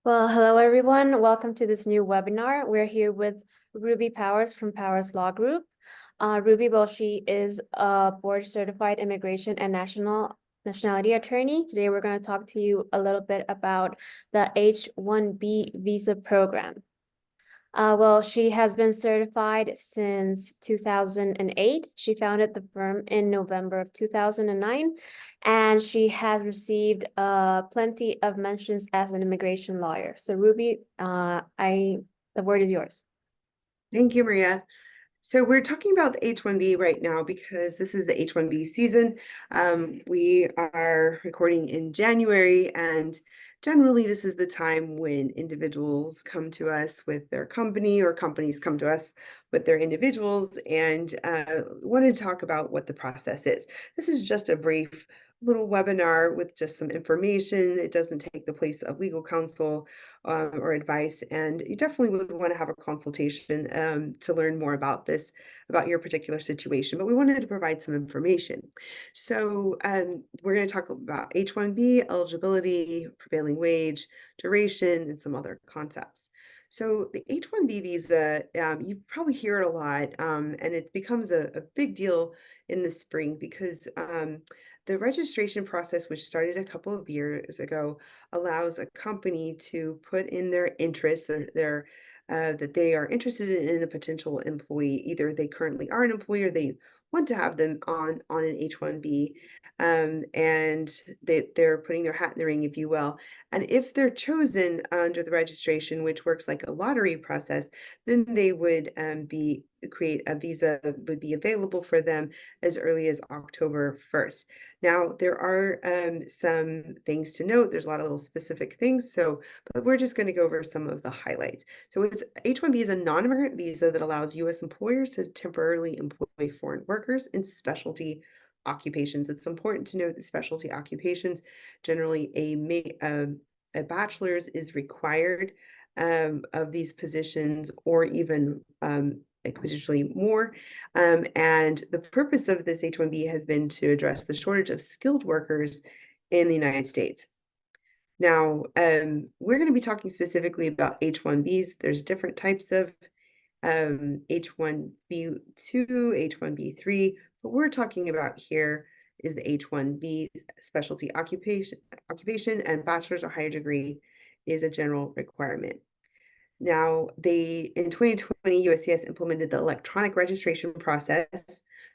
Well, hello everyone. Welcome to this new webinar. We're here with Ruby Powers from Powers Law Group. Ruby, well, she is a board certified immigration and nationality attorney. Today, we're going to talk to you a little bit about the H-1B visa program. Well, she has been certified since 2008. She founded the firm in November of 2009, and she has received plenty of mentions as an immigration lawyer. So Ruby, the word is yours. Thank you, Maria. So we're talking about the H-1B right now because this is the H-1B season. We are recording in January, and generally this is the time when individuals come to us with their company or companies come to us with their individuals and want to talk about what the process is. This is just a brief little webinar with just some information. It doesn't take the place of legal counsel or advice, and you definitely would want to have a consultation to learn more about this, about your particular situation. But we wanted to provide some information. So we're going to talk about H-1B, eligibility, prevailing wage, duration, and some other concepts. So the H-1B visa, you probably hear it a lot, and it becomes a big deal in the spring because the registration process, which started a couple of years ago, allows a company to put in their interest, that they are interested in a potential employee. Either they currently are an employee or they want to have them on an H-1B, and they're putting their hat in the ring, if you will. And if they're chosen under the registration, which works like a lottery process, then they would create a visa would be available for them as early as October 1st. Now, there are some things to note. There's a lot of little specific things, but we're just going to go over some of the highlights. So H-1B is a non-immigrant visa that allows U.S. employers to temporarily employ foreign workers in specialty occupations. It's important to note the specialty occupations. Generally, a bachelor's is required of these positions, or even like potentially more. And the purpose of this H-1B has been to address the shortage of skilled workers in the United States. Now, we're going to be talking specifically about H-1Bs. There's different types of H-1B2, H-1B3. What we're talking about here is the H-1B specialty occupation, and bachelor's or higher degree is a general requirement. Now, in 2020, USCIS implemented the electronic registration process.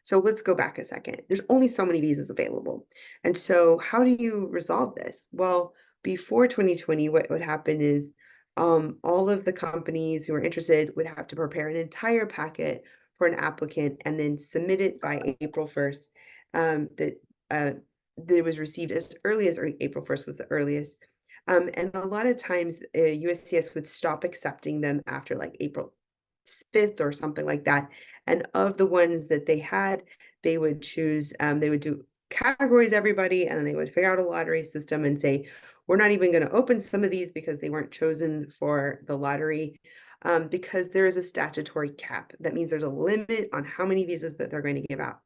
So let's go back a second. There's only so many visas available. And so how do you resolve this? Well, before 2020, what would happen is all of the companies who are interested would have to prepare an entire packet for an applicant and then submit it by April 1st. That it was received as early as April 1st was the earliest. And a lot of times USCIS would stop accepting them after like April 5th or something like that. And of the ones that they had, they would choose, they would do categories everybody, and then they would figure out a lottery system and say, we're not even going to open some of these because they weren't chosen for the lottery, because there is a statutory cap. That means there's a limit on how many visas that they're going to give out.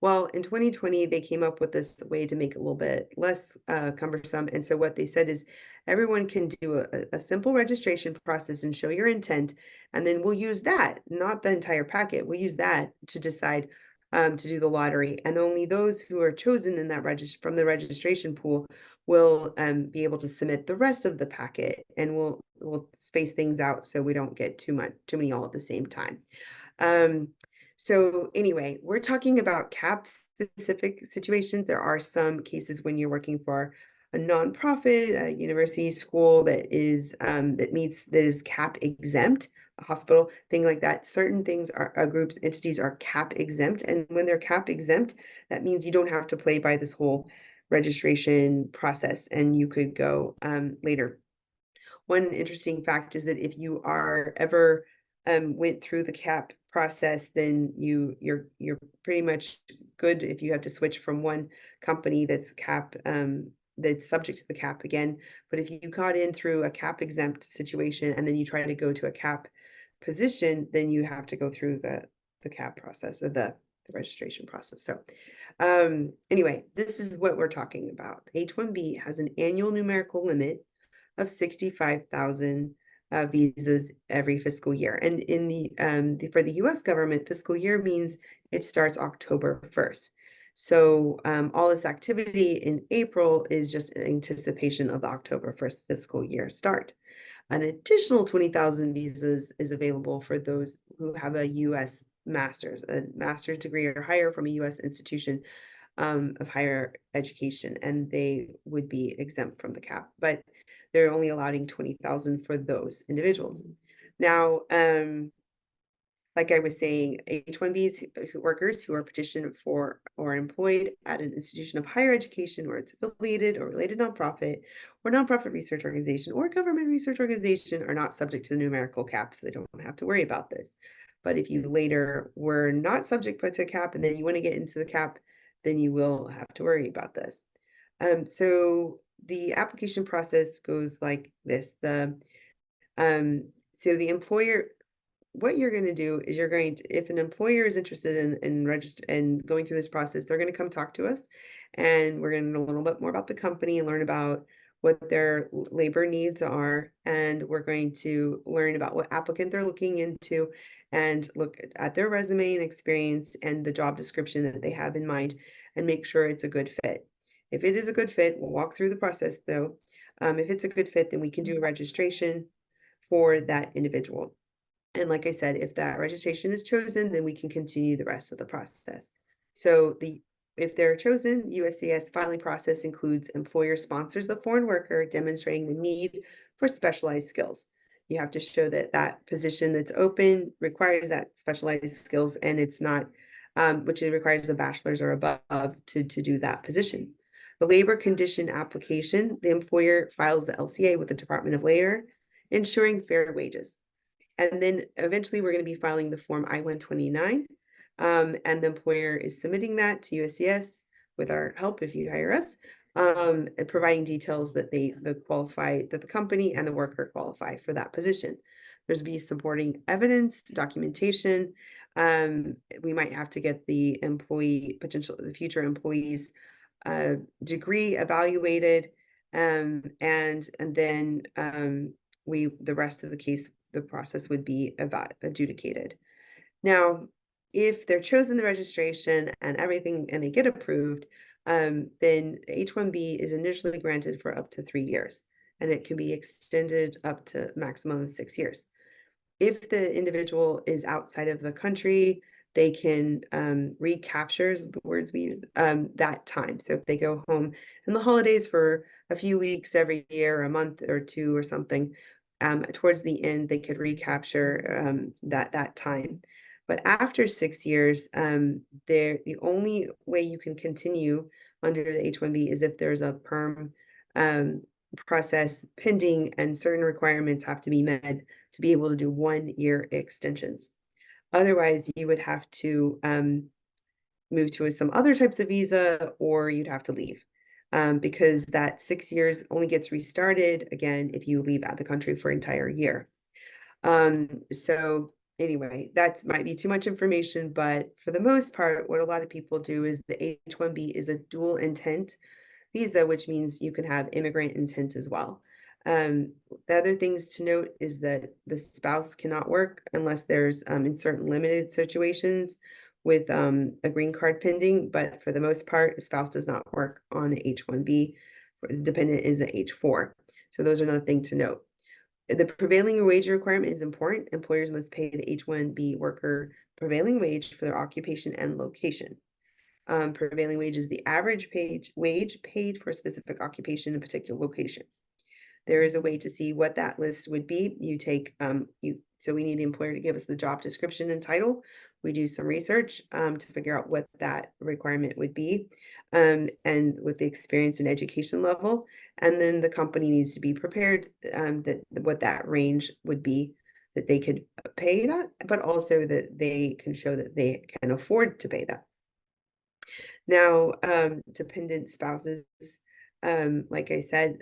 Well, in 2020, they came up with this way to make it a little bit less cumbersome. And so what they said is everyone can do a simple registration process and show your intent, and then we'll use that, not the entire packet. We'll use that to decide to do the lottery. And only those who are chosen in that from the registration pool will be able to submit the rest of the packet, and we'll space things out so we don't get too many all at the same time. So anyway, we're talking about CAP specific situations. There are some cases when you're working for a nonprofit, a university, school that is CAP exempt, a hospital, thing like that. Certain things are groups, entities are CAP exempt, and when they're CAP exempt, that means you don't have to play by this whole registration process, and you could go later. One interesting fact is that if you are ever went through the CAP process, then you're pretty much good if you have to switch from one company that's CAP that's subject to the CAP again. But if you got in through a CAP exempt situation and then you try to go to a CAP position, then you have to go through the CAP process, or the registration process. So anyway, this is what we're talking about. H-1B has an annual numerical limit of 65,000 visas every fiscal year. And in for the US government, fiscal year means it starts October 1st. So all this activity in April is just in anticipation of the October 1st fiscal year start. An additional 20,000 visas is available for those who have a US a master's degree or higher from a US institution of higher education, and they would be exempt from the cap, but they're only allowing 20,000 for those individuals. Now, like I was saying, H-1Bs workers who are petitioned for or employed at an institution of higher education or its affiliated or related nonprofit or nonprofit research organization or government research organization are not subject to the numerical cap, so they don't have to worry about this. But if you later were not subject to a cap and then you want to get into the cap, then you will have to worry about this. So the application process goes like this. So the employer, what you're going to do is you're going to, if an employer is interested in register and going through this process, they're going to come talk to us, and we're going to know a little bit more about the company and learn about what their labor needs are, and we're going to learn about what applicant they're looking into and look at their resume and experience and the job description that they have in mind and make sure it's a good fit. If it is a good fit, we'll walk through the process though. If it's a good fit, then we can do a registration for that individual. And like I said, if that registration is chosen, then we can continue the rest of the process. So if they're chosen, USCIS filing process includes employer sponsors the foreign worker, demonstrating the need for specialized skills. You have to show that that position that's open requires that specialized skills, and it's not, which it requires a bachelor's or above to do that position. The labor condition application, the employer files the LCA with the Department of Labor, ensuring fair wages. And then eventually we're going to be filing the form I-129. And the employer is submitting that to USCIS with our help if you hire us, and providing details that that the company and the worker qualify for that position. There's be supporting evidence, documentation. We might have to get the future employee's degree evaluated, and then the rest of the case, the process would be adjudicated. Now, if they're chosen the registration and everything and they get approved, then H-1B is initially granted for up to 3 years, and it can be extended up to maximum of 6 years. If the individual is outside of the country, they can recapture is the words we use that time. So if they go home in the holidays for a few weeks every year, a month or two or something, towards the end they could recapture that time. But after 6 years, the only way you can continue under the H-1B is if there's a perm process pending and certain requirements have to be met to be able to do 1-year extensions. Otherwise, you would have to move to some other types of visa, or you'd have to leave, because that 6 years only gets restarted again if you leave out the country for an entire year. So anyway, that might be too much information, but for the most part, what a lot of people do is the H-1B is a dual intent visa, which means you can have immigrant intent as well. The other things to note is that the spouse cannot work unless there's in certain limited situations with a green card pending, but for the most part, a spouse does not work on H-1B. Dependent is an H-4. So those are another thing to note. The prevailing wage requirement is important. Employers must pay the H-1B worker prevailing wage for their occupation and location. Prevailing wage is the average wage paid for a specific occupation in a particular location. There is a way to see what that list would be. So we need the employer to give us the job description and title. We do some research to figure out what that requirement would be, and with the experience and education level. And then the company needs to be prepared what that range would be, that they could pay that, but also that they can show that they can afford to pay that. Now, dependent spouses, like I said,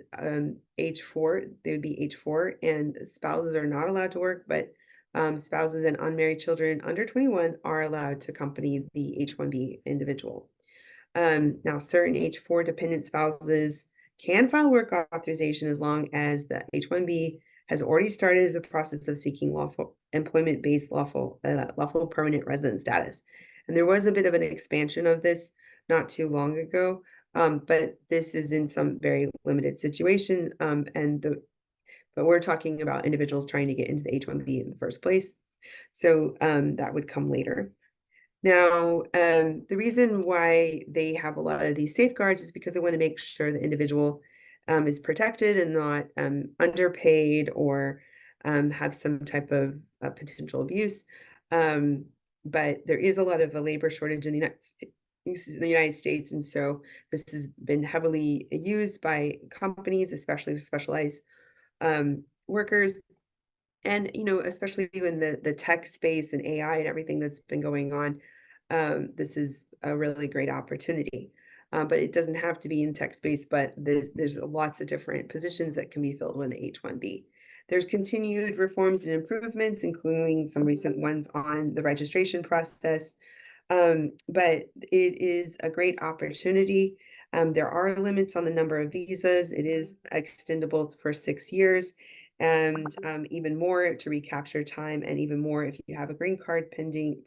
H-4, they would be H-4, and spouses are not allowed to work, but spouses and unmarried children under 21 are allowed to accompany the H-1B individual. Now, certain H-4 dependent spouses can file work authorization as long as the H-1B has already started the process of seeking lawful employment-based lawful permanent resident status. And there was a bit of an expansion of this not too long ago, but this is in some very limited situation, but we're talking about individuals trying to get into the H-1B in the first place. So that would come later. Now, the reason why they have a lot of these safeguards is because they want to make sure the individual is protected and not underpaid or have some type of potential abuse. Um, but there is a lot of a labor shortage in the United States, and so this has been heavily used by companies, especially specialized workers. And, especially in the tech space and AI and everything that's been going on, this is a really great opportunity. But it doesn't have to be in tech space, but there's lots of different positions that can be filled with the H-1B. There's continued reforms and improvements, including some recent ones on the registration process, but it is a great opportunity. There are limits on the number of visas. It is extendable for 6 years and even more to recapture time, and even more if you have a green card pending,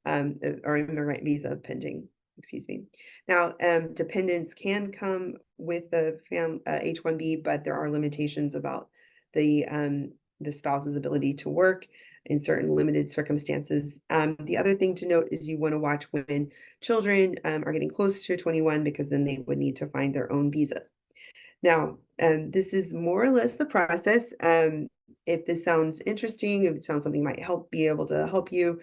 or immigrant visa pending, excuse me. Now, dependents can come with the H-1B, but there are limitations about the spouse's ability to work in certain limited circumstances. The other thing to note is you want to watch when children are getting close to 21, because then they would need to find their own visas. Now, this is more or less the process. If this sounds interesting, if it sounds something might be able to help you,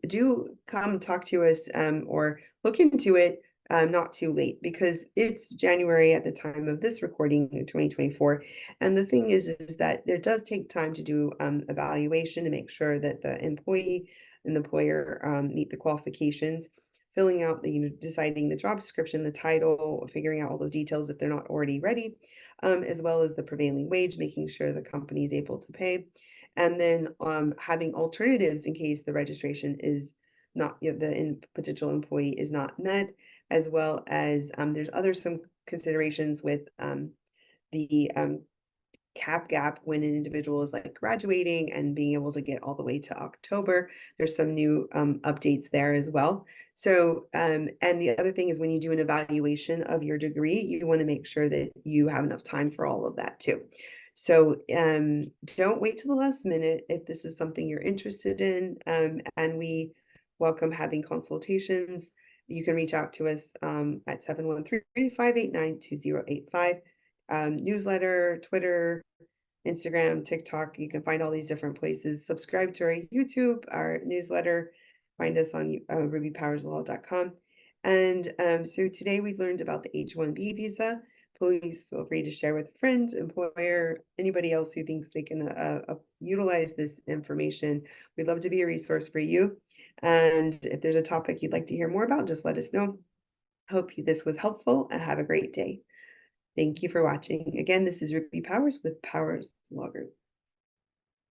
do come talk to us, or look into it, not too late, because it's January at the time of this recording in 2024. And the thing is that there does take time to do evaluation to make sure that the employee and the employer meet the qualifications, filling out deciding the job description, the title, figuring out all those details if they're not already ready, as well as the prevailing wage, making sure the company is able to pay, and then having alternatives in case the registration is not, the potential employee is not met, as well as there's some considerations with the cap gap when an individual is like graduating and being able to get all the way to October. There's some new updates there as well. So, and the other thing is when you do an evaluation of your degree, you want to make sure that you have enough time for all of that too. So don't wait till the last minute if this is something you're interested in, and we welcome having consultations. You can reach out to us at 713-589-2085. Newsletter, Twitter, Instagram, TikTok. You can find all these different places. Subscribe to our YouTube, our newsletter. Find us on rubypowerslaw.com. And so today we learned about the H-1B visa. Please feel free to share with a friend, employer, anybody else who thinks they can utilize this information. We'd love to be a resource for you. And if there's a topic you'd like to hear more about, just let us know. Hope this was helpful, and have a great day. Thank you for watching. Again, this is Ruby Powers with Powers Law Group.